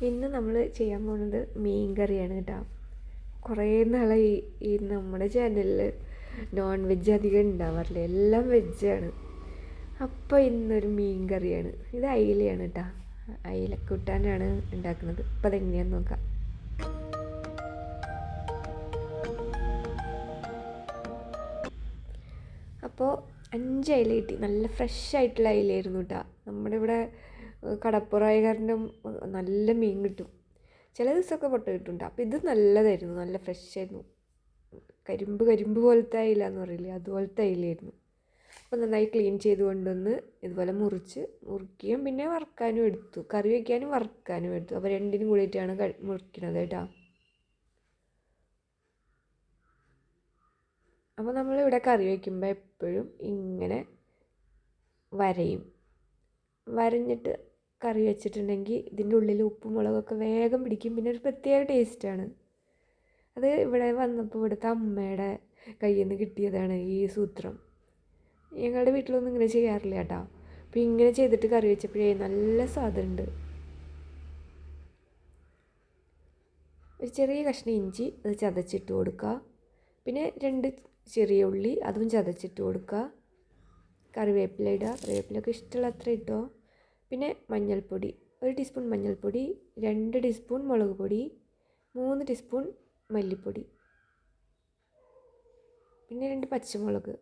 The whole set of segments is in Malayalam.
ഇന്ന് നമ്മൾ ചെയ്യാൻ പോകുന്നത് മീൻ കറിയാണ് കേട്ടോ. കുറേ നാളായി ഈ നമ്മുടെ ചാനലിൽ നോൺ വെജ് അധികം ഉണ്ടാവാറില്ല, എല്ലാം വെജാണ്. അപ്പോൾ ഇന്നൊരു മീൻ കറിയാണ്. ഇത് അയിലയാണ് കേട്ടോ, അയിലക്കൂട്ടാനാണ് ഉണ്ടാക്കുന്നത്. അപ്പോൾ അതെങ്ങനെയാണെന്ന് നോക്കാം. അപ്പോൾ 5 അയില കിട്ടി. നല്ല ഫ്രഷ് ആയിട്ടുള്ള അയിലായിരുന്നു കേട്ടോ. നമ്മുടെ ഇവിടെ കടപ്പുറമായ കാരണം നല്ല മീൻ കിട്ടും. ചില ദിവസമൊക്കെ പൊട്ട കിട്ടുന്നുണ്ട്. അപ്പോൾ ഇത് നല്ലതായിരുന്നു, നല്ല ഫ്രഷ് ആയിരുന്നു. കരിമ്പ് പോലത്തെ അയില എന്ന് പറയില്ലേ, അതുപോലത്തെ അയിലായിരുന്നു. അപ്പോൾ നന്നായി ക്ലീൻ ചെയ്ത് കൊണ്ടുവന്ന് ഇതുപോലെ മുറിക്കുകയും പിന്നെ വറുക്കാനും എടുത്തു. കറി വയ്ക്കാനും വറുക്കാനും എടുത്തു. അപ്പോൾ രണ്ടിനും കൂടിയിട്ടാണ് മുറിക്കണത് കേട്ടോ. അപ്പോൾ നമ്മളിവിടെ കറി വയ്ക്കുമ്പോൾ എപ്പോഴും ഇങ്ങനെ വരഞ്ഞിട്ട് കറി വെച്ചിട്ടുണ്ടെങ്കിൽ ഇതിൻ്റെ ഉള്ളിൽ ഉപ്പും മുളകൊക്കെ വേഗം പിടിക്കും. പിന്നെ ഒരു പ്രത്യേക ടേസ്റ്റാണ്. അത് ഇവിടെ വന്നപ്പോൾ ഇവിടുത്തെ അമ്മയുടെ കയ്യിൽ നിന്ന് കിട്ടിയതാണ് ഈ സൂത്രം. ഞങ്ങളുടെ വീട്ടിലൊന്നും ഇങ്ങനെ ചെയ്യാറില്ല കേട്ടോ. അപ്പോൾ ഇങ്ങനെ ചെയ്തിട്ട് കറി വെച്ചപ്പോഴേ നല്ല സ്വാദുണ്ട്. ഒരു ചെറിയ കഷ്ണം ഇഞ്ചി അത് ചതച്ചിട്ട് കൊടുക്കുക. പിന്നെ 2 ചെറിയ ഉള്ളി അതും ചതച്ചിട്ട് കൊടുക്കുക. കറിവേപ്പില ഇടുക. കറിവേപ്പിലൊക്കെ ഇഷ്ടമുള്ള അത്ര ഇട്ടോ. പിന്നെ മഞ്ഞൾപ്പൊടി 1 ടീസ്പൂൺ മഞ്ഞൾപ്പൊടി, 2 ടീസ്പൂൺ മുളക് പൊടി, 3 ടീസ്പൂൺ മല്ലിപ്പൊടി, പിന്നെ 2 പച്ചമുളക്.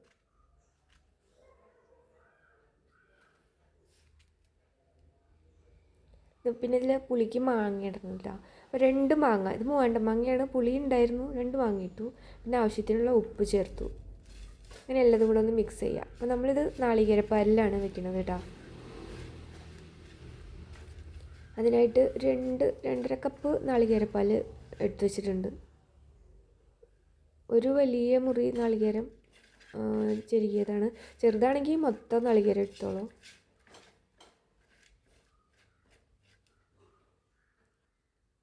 പിന്നെ ഇതിൽ പുളിക്ക് മാങ്ങ ഇടണം കേട്ടോ. അപ്പോൾ 2 മാങ്ങ, ഇത് മൂവാണ്ട മാങ്ങയാണ്, പുളി ഉണ്ടായിരുന്നു, 2 മാങ്ങ ഇട്ടു. പിന്നെ ആവശ്യത്തിനുള്ള ഉപ്പ് ചേർത്തു. അങ്ങനെ എല്ലാതും കൂടെ ഒന്ന് മിക്സ് ചെയ്യുക. അപ്പോൾ നമ്മളിത് നാളികേരപ്പാലിലാണ് വെക്കുന്നത് കേട്ടോ. അതിനായിട്ട് 2-2.5 കപ്പ് നാളികേരപ്പാൽ എടുത്ത് വെച്ചിട്ടുണ്ട്. ഒരു വലിയ മുറി നാളികേരം ചെരുകിയതാണ്. ചെറുതാണെങ്കിൽ മൊത്തം നാളികേരം എടുത്തോളൂ.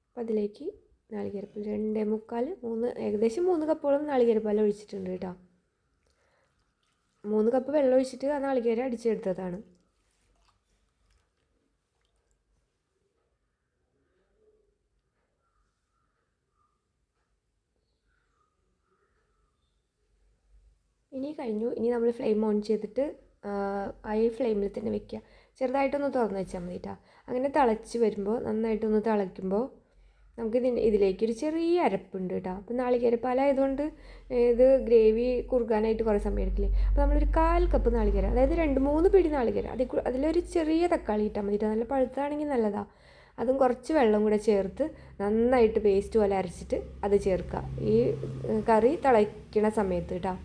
അപ്പം അതിലേക്ക് നാളികേരപ്പാൽ 2.25 ഏകദേശം 3 കപ്പോളം നാളികേരപ്പാൽ ഒഴിച്ചിട്ടുണ്ട് കേട്ടോ. 3 കപ്പ് വെള്ളം ഒഴിച്ചിട്ട് ആ നാളികേരം അടിച്ചെടുത്തതാണ്. ഇനി കഴിഞ്ഞു. ഇനി നമ്മൾ ഫ്ലെയിം ഓൺ ചെയ്തിട്ട് ഹൈ ഫ്ലെയിമിൽ തന്നെ വെക്കുക. ചെറുതായിട്ടൊന്ന് തുറന്ന് വെച്ചാൽ മതി കേട്ടോ. അങ്ങനെ തിളച്ച് വരുമ്പോൾ, നന്നായിട്ടൊന്ന് തിളയ്ക്കുമ്പോൾ നമുക്ക് ഇതിലേക്കൊരു ചെറിയ അരപ്പുണ്ട് കേട്ടോ. അപ്പോൾ നാളികേരപ്പാലായതുകൊണ്ട് ഇത് ഗ്രേവി കുറുകാനായിട്ട് കുറേ സമയം എടുക്കില്ലേ. അപ്പോൾ നമ്മളൊരു 1/4 കപ്പ് നാളികേരം, അതായത് 2-3 പിടി നാളികേരം, അതിലൊരു ചെറിയ തക്കാളി ഇട്ടാൽ മതി. നല്ല പഴുത്താണെങ്കിൽ നല്ലതാണ്. അതും കുറച്ച് വെള്ളം കൂടെ ചേർത്ത് നന്നായിട്ട് പേസ്റ്റ് പോലെ അരച്ചിട്ട് അത് ചേർക്കുക ഈ കറി തിളയ്ക്കണ സമയത്ത് കേട്ടോ.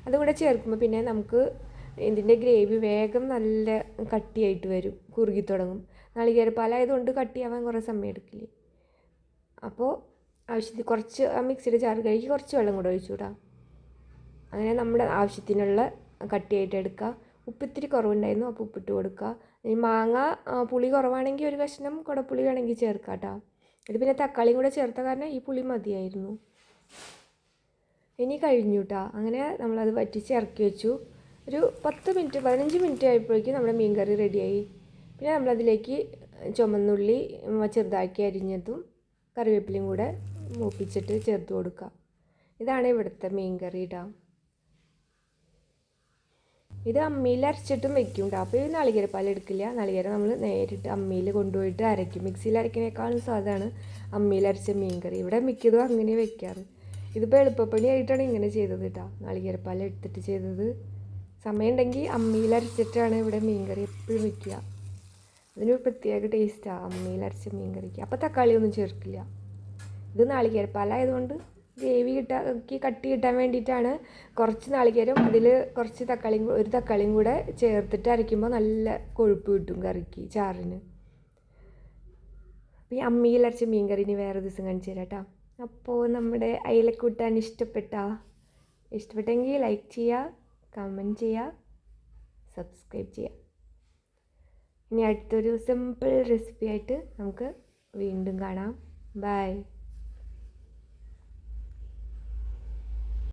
അതുകൂടെ ചേർക്കുമ്പോൾ പിന്നെ നമുക്ക് ഇതിൻ്റെ ഗ്രേവി വേഗം നല്ല കട്ടിയായിട്ട് വരും, കുറുകി തുടങ്ങും. നാളികേരപ്പാലായതുകൊണ്ട് കട്ടിയാവാൻ കുറേ സമയം എടുക്കില്ലേ. അപ്പോൾ ആവശ്യത്തിന് കുറച്ച് ആ മിക്സിയുടെ ജാർ കഴുകി കുറച്ച് വെള്ളം കൂടെ ഒഴിച്ചു വിടാം. അങ്ങനെ നമ്മുടെ ആവശ്യത്തിനുള്ള കട്ടിയായിട്ട് എടുക്കുക. ഉപ്പിത്തിരി കുറവുണ്ടായിരുന്നു, അപ്പോൾ ഉപ്പിട്ട് കൊടുക്കുക. ഈ മാങ്ങ പുളി കുറവാണെങ്കിൽ ഒരു കഷ്ണം കുടപ്പുളി വേണമെങ്കിൽ ചേർക്കാം കേട്ടോ. ഇത് പിന്നെ തക്കാളിയും കൂടെ ചേർത്ത കാരണം ഈ പുളി മതിയായിരുന്നു. ഇനി കഴിഞ്ഞു കേട്ടോ. അങ്ങനെ നമ്മളത് വറ്റിച്ച് ഇറക്കി വെച്ചു. ഒരു 15 മിനിറ്റ് ആയപ്പോഴേക്കും നമ്മുടെ മീൻ കറി റെഡിയായി. പിന്നെ നമ്മളതിലേക്ക് ചുമന്നുള്ളി ചെറുതാക്കി അരിഞ്ഞതും കറിവേപ്പിലയും കൂടെ മൂപ്പിച്ചിട്ട് ചേർത്ത് കൊടുക്കുക. ഇതാണ് ഇവിടുത്തെ മീൻ കറി കേട്ടോ. ഇത് അമ്മിയിൽ അരച്ചിട്ടും വെക്കും കേട്ടോ. അപ്പോൾ ഈ നാളികേരപ്പാൽ എടുക്കില്ല. നാളികേരം നമ്മൾ നേരിട്ട് അമ്മിയിൽ കൊണ്ടുപോയിട്ട് അരയ്ക്കും. മിക്സിയിൽ അരയ്ക്കുന്നേക്കാളും സാധാണ് അമ്മിയിൽ അരച്ച മീൻ കറി. ഇവിടെ മിക്കതും അങ്ങനെ വെക്കാറ്. ഇതിപ്പോൾ എളുപ്പപ്പണിയായിട്ടാണ് ഇങ്ങനെ ചെയ്തത് കേട്ടോ. നാളികേരപ്പാൽ എടുത്തിട്ട് ചെയ്തത്. സമയമുണ്ടെങ്കിൽ അമ്മിയിൽ അരച്ചിട്ടാണ് ഇവിടെ മീൻ കറി എപ്പോഴും വയ്ക്കുക. അതിനൊരു പ്രത്യേക ടേസ്റ്റാണ് അമ്മിയിൽ അരച്ച മീൻ കറിക്ക്. അപ്പോൾ തക്കാളിയൊന്നും ചേർക്കില്ല. ഇത് നാളികേരപ്പാലായതുകൊണ്ട് ഗ്രേവി കട്ടി കിട്ടാൻ വേണ്ടിയിട്ടാണ് കുറച്ച് നാളികേരം അതിൽ കുറച്ച് ഒരു തക്കാളിയും കൂടെ ചേർത്തിട്ട് അരയ്ക്കുമ്പോൾ നല്ല കൊഴുപ്പ് കിട്ടും കറിക്ക്, ചാറിന്. അപ്പോൾ ഈ അമ്മിയിൽ അരച്ച മീൻ കറി ഇനി വേറെ ദിവസം കാണിച്ചു തരാം കേട്ടോ. അപ്പോൾ നമ്മുടെ അയിലക്കൂട്ടാൻ ഇഷ്ടപ്പെട്ടെങ്കിൽ ലൈക്ക് ചെയ്യുക, കമൻറ്റ് ചെയ്യുക, സബ്സ്ക്രൈബ് ചെയ്യുക. ഇനി അടുത്തൊരു സിമ്പിൾ റെസിപ്പി ആയിട്ട് നമുക്ക് വീണ്ടും കാണാം. ബൈ.